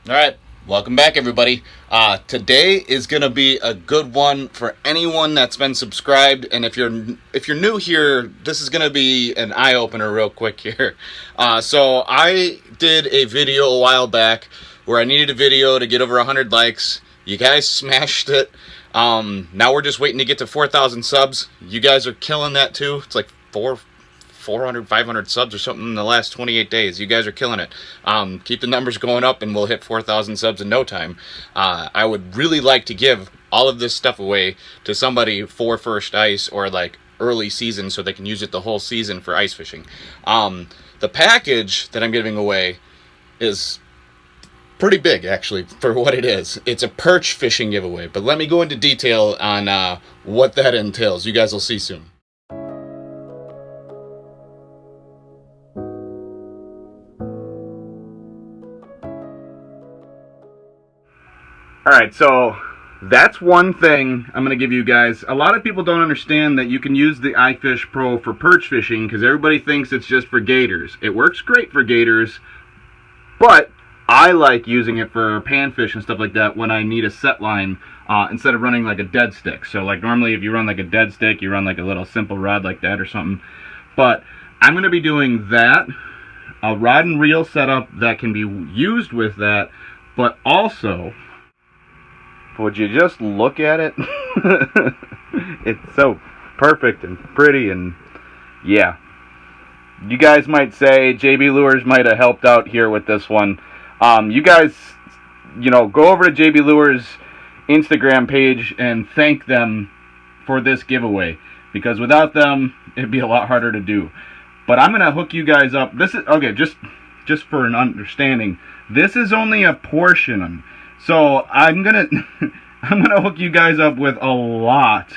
All right, welcome back, everybody. Today is gonna be a good one for anyone that's been subscribed, and if you're new here, this is gonna be an eye opener, real quick here. So I did a video a while back where I needed a video to get over 100 likes. You guys smashed it. Now we're just waiting to get to 4,000 subs. You guys are killing that too. It's like 400, 500 subs or something in the last 28 days. You guys are killing it. Keep the numbers going up and we'll hit 4,000 subs in no time. I would really like to give all of this stuff away to somebody for first ice or like early season so they can use it the whole season for ice fishing. The package that I'm giving away is pretty big, actually, for what it is. It's a perch fishing giveaway, but let me go into detail on what that entails. You guys will see soon. Alright, so that's one thing I'm going to give you guys. A lot of people don't understand that you can use the iFish Pro for perch fishing because everybody thinks it's just for gators. It works great for gators, but I like using it for panfish and stuff like that when I need a set line instead of running like a dead stick. So like normally if you run like a dead stick, you run like a little simple rod like that or something. But I'm going to be doing that, a rod and reel setup that can be used with that, but also, would you just look at it? It's so perfect and pretty, and yeah. You guys might say JB Lures might have helped out here with this one. You guys, go over to JB Lures Instagram page and thank them for this giveaway, because without them, it'd be a lot harder to do. But I'm gonna hook you guys up. This is okay. Just for an understanding, this is only a portion. So I'm gonna hook you guys up with a lot,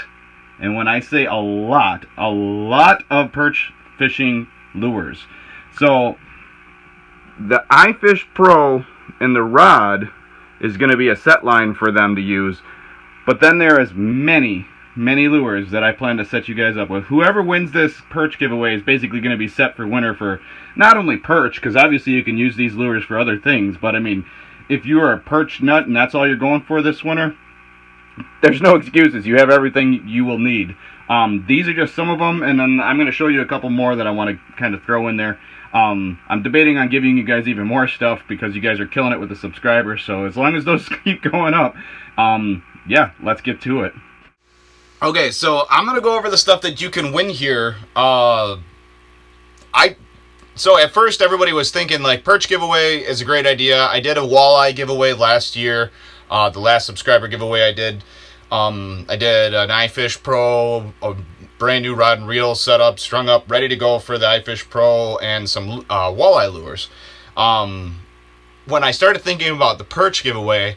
and when I say a lot of perch fishing lures. So the iFish Pro and the rod is going to be a set line for them to use, but then there is many lures that I plan to set you guys up with. Whoever wins this perch giveaway is basically going to be set for winner for not only perch, because obviously you can use these lures for other things, but I mean, if you are a perch nut and that's all you're going for this winter, there's no excuses. You have everything you will need. These are just some of them, and then I'm going to show you a couple more that I want to kind of throw in there. I'm debating on giving you guys even more stuff because you guys are killing it with the subscribers, so as long as those keep going up, yeah, let's get to it. Okay, so I'm going to go over the stuff that you can win here. So at first everybody was thinking like perch giveaway is a great idea. I did a walleye giveaway last year. The last subscriber giveaway I did an iFish Pro, a brand new rod and reel setup, strung up, ready to go for the iFish Pro, and some walleye lures. When I started thinking about the perch giveaway,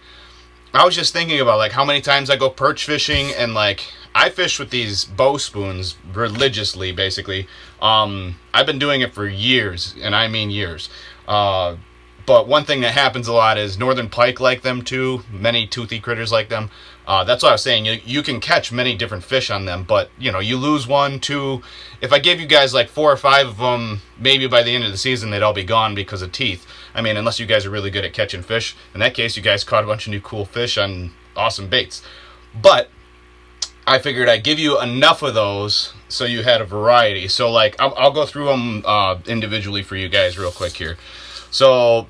I was just thinking about like how many times I go perch fishing, and like I fish with these bow spoons religiously, basically. I've been doing it for years, and I mean years. But one thing that happens a lot is northern pike like them too. Many toothy critters like them. That's what I was saying. You can catch many different fish on them, but you lose one, two. If I gave you guys like 4 or 5 of them, maybe by the end of the season they'd all be gone because of teeth. I mean, unless you guys are really good at catching fish. In that case, you guys caught a bunch of new cool fish on awesome baits. But I figured I'd give you enough of those so you had a variety. So like I'll go through them individually for you guys real quick here. So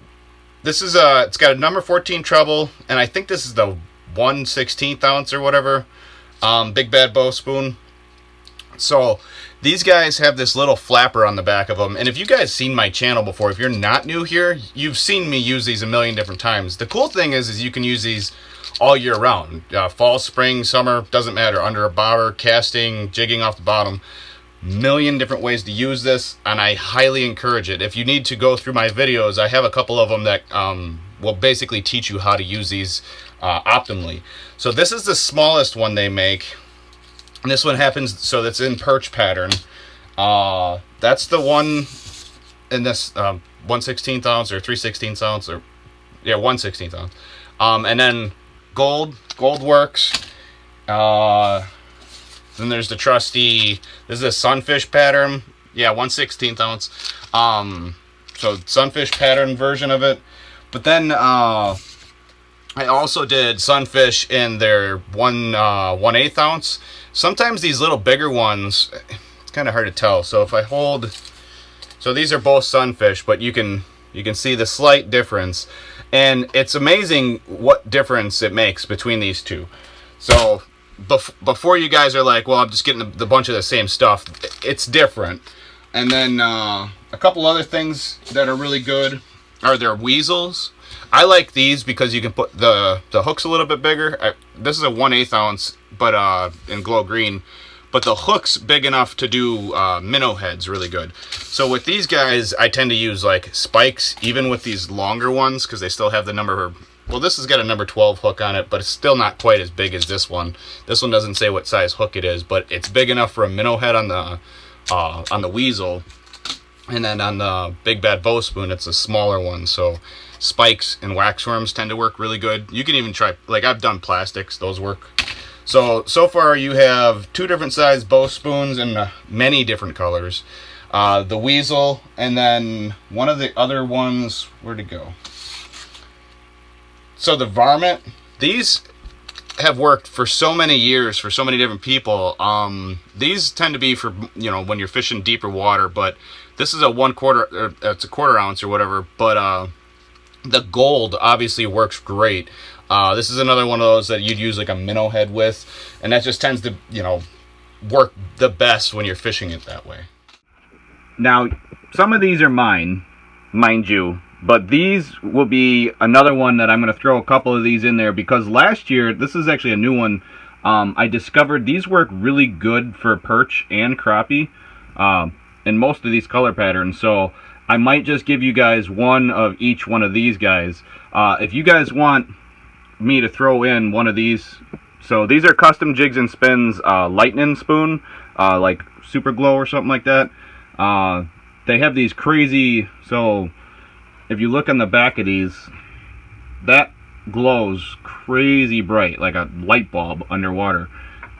this is it's got a number 14 treble, and I think this is the 1/16 ounce or whatever, big bad bow spoon. So these guys have this little flapper on the back of them, and if you guys seen my channel before, if you're not new here, you've seen me use these a million different times. The cool thing is you can use these all year round, fall, spring, summer, doesn't matter, under a bobber, casting, jigging off the bottom. Million different ways to use this, and I highly encourage it. If you need to go through my videos, I have a couple of them that will basically teach you how to use these optimally. So this is the smallest one they make, and this one happens, so that's in perch pattern. That's the one in this 1/16 ounce or 3/16 ounce, or yeah, 1/16 ounce. And then gold works. Then there's the trusty, this is a sunfish pattern. Yeah, 1/16 ounce. So sunfish pattern version of it. But then I also did sunfish in their 1/8 ounce. Sometimes these little bigger ones, it's kind of hard to tell. So if I hold, so these are both sunfish, but you can see the slight difference, and it's amazing what difference it makes between these two. So before you guys are like, well, I'm just getting the bunch of the same stuff, it's different. And then a couple other things that are really good are their weasels. I like these because you can put the hooks a little bit bigger. This is a 1/8 ounce, but in glow green. But the hook's big enough to do minnow heads really good. So with these guys, I tend to use like spikes, even with these longer ones, because they still have the number. Well, this has got a number 12 hook on it, but it's still not quite as big as this one. This one doesn't say what size hook it is, but it's big enough for a minnow head on the weasel. And then on the big bad bow spoon, it's a smaller one. So spikes and waxworms tend to work really good. You can even try, like I've done plastics, those work. So far you have 2 different size bow spoons in many different colors. The weasel, and then one of the other ones, where'd it go? So the varmint, these have worked for so many years for so many different people. These tend to be for, you know, when you're fishing deeper water, but this is a 1/4, or it's a 1/4 ounce or whatever, but the gold obviously works great. This is another one of those that you'd use like a minnow head with, and that just tends to, you know, work the best when you're fishing it that way. Now, some of these are mine, mind you, but these will be another one that I'm going to throw a couple of these in there, because last year, this is actually a new one, I discovered these work really good for perch and crappie in most of these color patterns. So I might just give you guys one of each one of these guys. If you guys want me to throw in one of these, so these are Custom Jigs and Spins lightning spoon, like Super Glow or something like that. They have these crazy, so if you look on the back of these, that glows crazy bright like a light bulb underwater.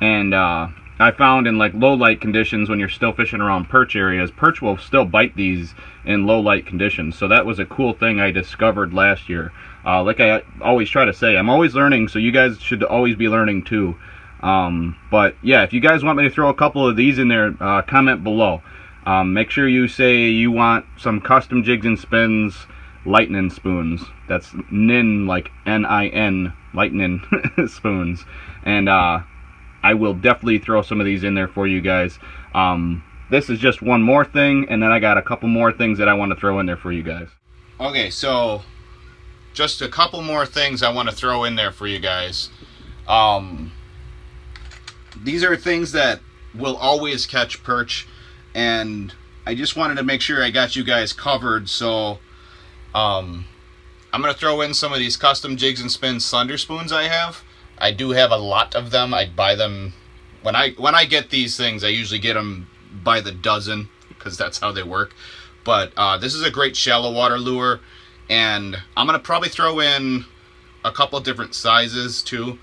And I found in like low light conditions, when you're still fishing around perch areas, perch will still bite these in low light conditions. So that was a cool thing I discovered last year. Like I always try to say, I'm always learning, so you guys should always be learning too. But yeah, if you guys want me to throw a couple of these in there, comment below. Make sure you say you want some Custom Jigs and Spins lightning spoons. That's nin, like N-I-N, lightning spoons. And I will definitely throw some of these in there for you guys. This is just one more thing, and then I got a couple more things that I want to throw in there for you guys. Okay, so just a couple more things I want to throw in there for you guys. These are things that will always catch perch, and I just wanted to make sure I got you guys covered. So I'm going to throw in some of these Custom Jigs and Spins slender spoons I have. I do have a lot of them. I buy them when I get these things. I usually get them by the dozen, because that's how they work. But this is a great shallow water lure, and I'm gonna probably throw in a couple different sizes too.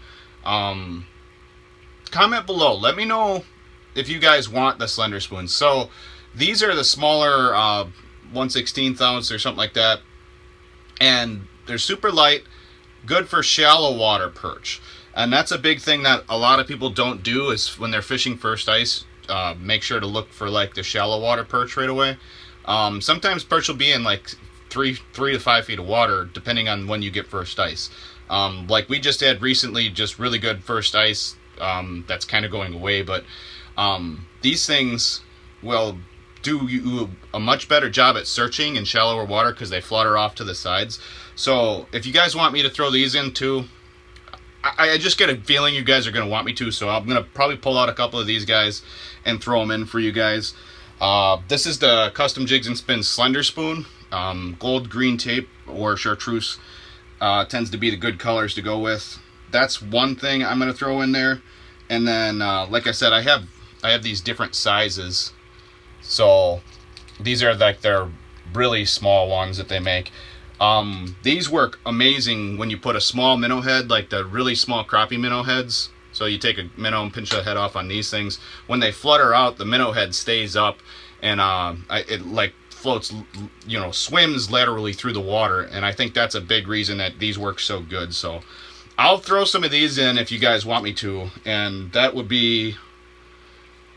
Comment below. Let me know if you guys want the slender spoons. So these are the smaller 1/16 ounce or something like that, and they're super light, good for shallow water perch. And that's a big thing that a lot of people don't do, is when they're fishing first ice, make sure to look for like the shallow water perch right away. Sometimes perch will be in like 3 to 5 feet of water, depending on when you get first ice. Like we just had recently, just really good first ice. That's kind of going away, but these things will do you a much better job at searching in shallower water, because they flutter off to the sides. So if you guys want me to throw these in too, I just get a feeling you guys are going to want me to, so I'm going to probably pull out a couple of these guys and throw them in for you guys. This is the Custom Jigs and Spins slender spoon. Gold, green tape, or chartreuse tends to be the good colors to go with. That's one thing I'm going to throw in there. And then, like I said, I have these different sizes. So these are like their really small ones that they make. These work amazing when you put a small minnow head, like the really small crappie minnow heads. So you take a minnow and pinch the head off on these things. When they flutter out, the minnow head stays up, and it like floats, you know, swims laterally through the water, and I think that's a big reason that these work so good. So I'll throw some of these in if you guys want me to, and that would be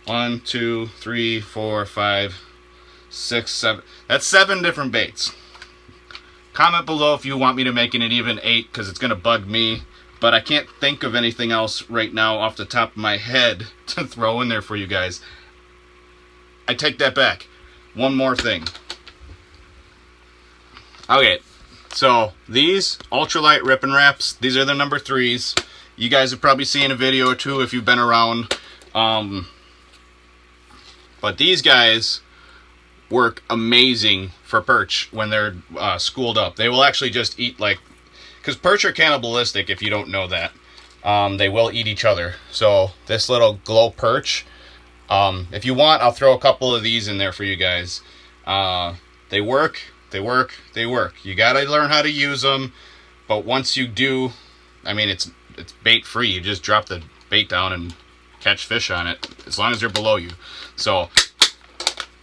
1, 2, 3, 4, 5, 6, 7. That's 7 different baits. Comment below if you want me to make it an even 8, because it's going to bug me. But I can't think of anything else right now off the top of my head to throw in there for you guys. I take that back. One more thing. Okay, so these ultralight Rip and Wraps, these are the number 3s. You guys have probably seen a video or two if you've been around. But these guys work amazing for perch when they're schooled up. They will actually just eat, like, because perch are cannibalistic if you don't know that. They will eat each other. So this little glow perch, if you want, I'll throw a couple of these in there for you guys. They work, they work, they work. You gotta learn how to use them, but once you do, I mean, it's bait free. You just drop the bait down and catch fish on it, as long as they're below you. So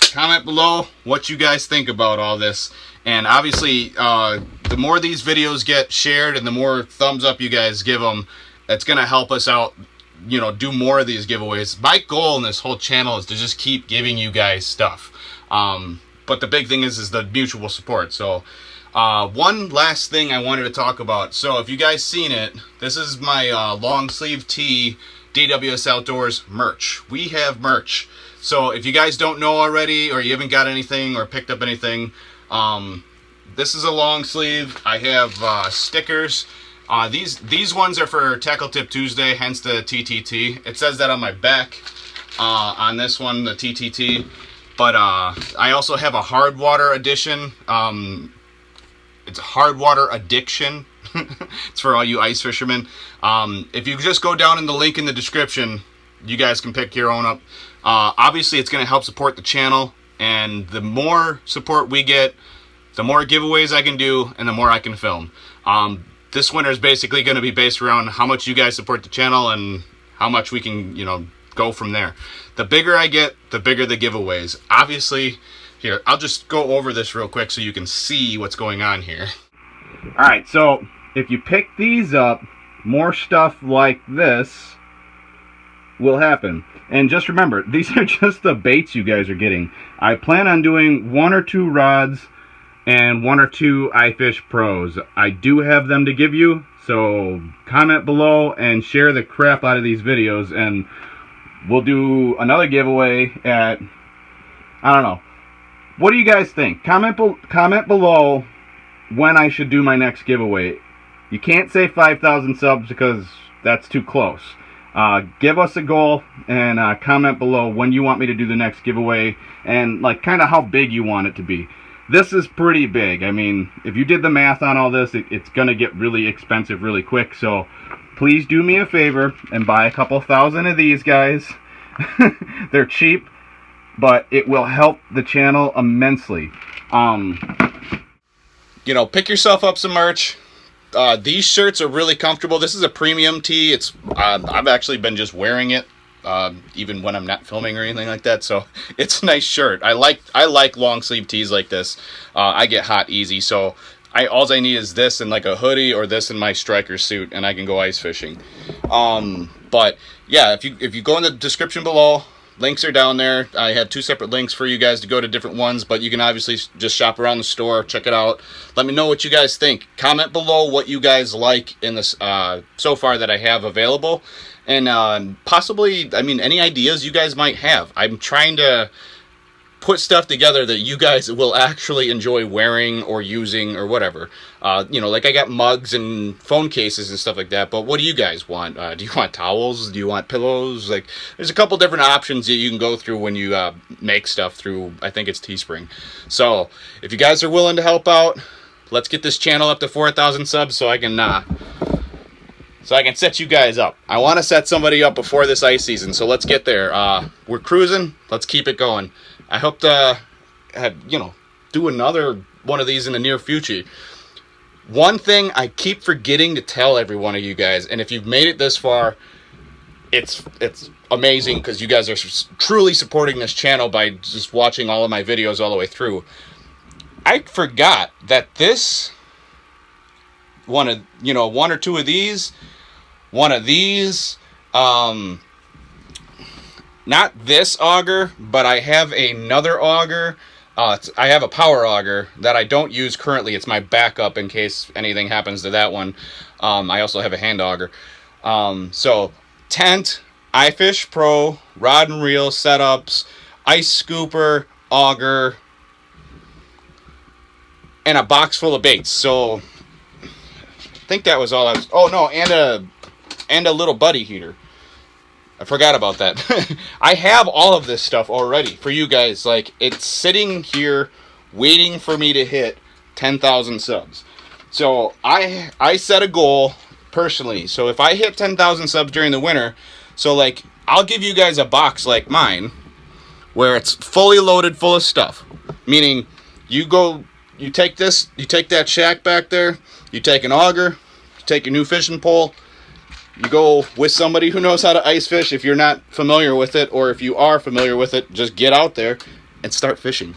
comment below what you guys think about all this. And obviously, the more these videos get shared and the more thumbs up you guys give them, that's going to help us out, you know, do more of these giveaways. My goal in this whole channel is to just keep giving you guys stuff. But the big thing is the mutual support. So one last thing I wanted to talk about. So if you guys seen it, this is my long sleeve tee DWS Outdoors merch. We have merch. So if you guys don't know already, or you haven't got anything or picked up anything, this is a long sleeve. I have stickers. These ones are for Tackle Tip Tuesday, hence the TTT. It says that on my back on this one, the TTT. But I also have a hard water edition. It's hard water addiction. It's for all you ice fishermen. If you just go down in the link in the description, you guys can pick your own up. Obviously, it's going to help support the channel, and the more support we get, the more giveaways I can do, and the more I can film. This winter is basically going to be based around how much you guys support the channel and how much we can, you know, go from there. The bigger I get, the bigger the giveaways. Obviously, here, I'll just go over this real quick so you can see what's going on here. All right, so if you pick these up, more stuff like this will happen. And just remember, these are just the baits you guys are getting. I plan on doing 1 or 2 rods and 1 or 2 iFish Pros. I do have them to give you, so comment below and share the crap out of these videos, and we'll do another giveaway at, I don't know. What do you guys think? Comment below when I should do my next giveaway. You can't say 5,000 subs because that's too close. Give us a goal and comment below when you want me to do the next giveaway and like kind of how big you want it to be. This is pretty big. I mean, if you did the math on all this, it's going to get really expensive really quick. So please do me a favor and buy a couple thousand of these guys. They're cheap, but it will help the channel immensely. You know, pick yourself up some merch. These shirts are really comfortable. This is a premium tee. It's I've actually been just wearing it even when I'm not filming or anything like that. So it's a nice shirt. I like long sleeve tees like this. I get hot easy, so all I need is this and like a hoodie, or this and my striker suit, and I can go ice fishing. But yeah, if you go in the description below, links are down there. I have 2 separate links for you guys to go to different ones, but you can obviously just shop around the store, check it out. Let me know what you guys think. Comment below what you guys like in this so far that I have available, and possibly, I mean, any ideas you guys might have. I'm trying to put stuff together that you guys will actually enjoy wearing or using or whatever. You know, like I got mugs and phone cases and stuff like that, but what do you guys want? Do you want towels? Do you want pillows? Like, there's a couple different options that you can go through when you make stuff through, I think it's Teespring. So if you guys are willing to help out, let's get this channel up to 4,000 subs so I can set you guys up. I want to set somebody up before this ice season, so let's get there. We're cruising. Let's keep it going. I hope to have, you know, do another one of these in the near future. One thing I keep forgetting to tell every one of you guys, and if you've made it this far, it's amazing because you guys are truly supporting this channel by just watching all of my videos all the way through. I forgot that this one or two of these, one of these, not this auger, but I have another auger. I have a power auger that I don't use currently. It's my backup in case anything happens to that one. I also have a hand auger. So tent, iFish Pro, rod and reel setups, ice scooper, auger, and a box full of baits. So I think that was all I was. Oh no, and a little buddy heater. I forgot about that. I have all of this stuff already for you guys. Like, it's sitting here waiting for me to hit 10,000 subs. So I set a goal personally. So if I hit 10,000 subs during the winter, so like I'll give you guys a box like mine where it's fully loaded full of stuff. Meaning you take that shack back there, you take an auger, you take a new fishing pole, you go with somebody who knows how to ice fish if you're not familiar with it, or if you are familiar with it, just get out there and start fishing.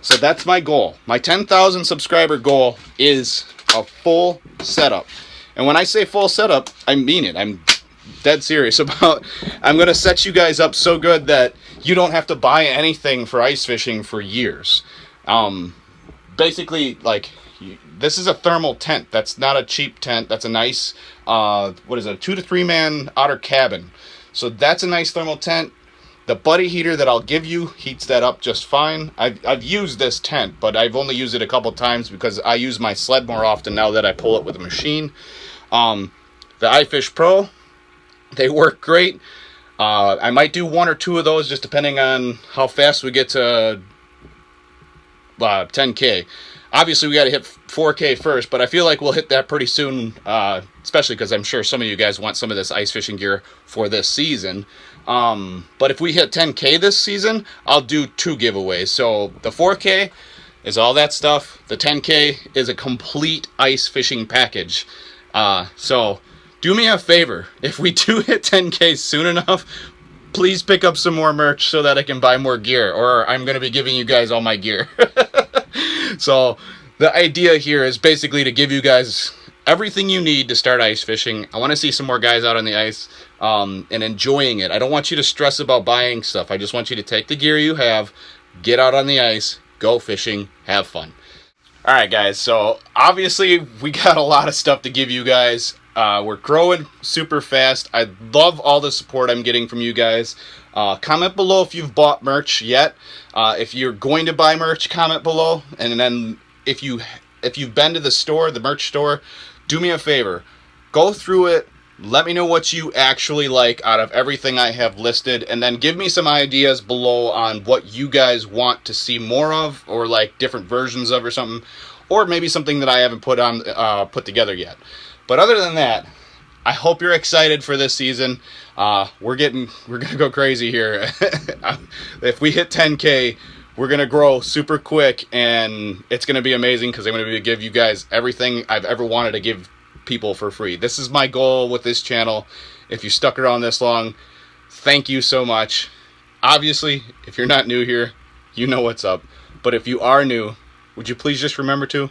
So that's my goal. My 10,000 subscriber goal is a full setup. And when I say full setup, I mean it. I'm dead serious about I'm going to set you guys up so good that you don't have to buy anything for ice fishing for years. Basically, like, this is a thermal tent. That's not a cheap tent. That's a nice, a 2 to 3 man outer cabin. So that's a nice thermal tent. The buddy heater that I'll give you heats that up just fine. I've used this tent, but I've only used it a couple times because I use my sled more often now that I pull it with a machine. The iFish Pro, they work great. I might do 1 or 2 of those just depending on how fast we get to 10K. Obviously, we got to hit 4K first, but I feel like we'll hit that pretty soon, especially because I'm sure some of you guys want some of this ice fishing gear for this season. But if we hit 10K this season, I'll do 2 giveaways. So the 4K is all that stuff. The 10K is a complete ice fishing package. So do me a favor. If we do hit 10K soon enough, please pick up some more merch so that I can buy more gear, or I'm going to be giving you guys all my gear. So the idea here is basically to give you guys everything you need to start ice fishing. I want to see some more guys out on the ice and enjoying it. I don't want you to stress about buying stuff. I just want you to take the gear you have, get out on the ice, go fishing, have fun. All right, guys. So obviously we got a lot of stuff to give you guys. We're growing super fast. I love all the support I'm getting from you guys. Comment below if you've bought merch yet. If you're going to buy merch, comment below. And then if you've been to the store, the merch store, do me a favor. Go through it. Let me know what you actually like out of everything I have listed. And then give me some ideas below on what you guys want to see more of, or like different versions of or something. Or maybe something that I haven't put together yet. But other than that, I hope you're excited for this season. We're gonna go crazy here. If we hit 10K, we're gonna grow super quick, and it's gonna be amazing because I'm gonna give you guys everything I've ever wanted to give people for free. This is my goal with this channel. If you stuck around this long, thank you so much. Obviously, if you're not new here, you know what's up. But if you are new, would you please just remember to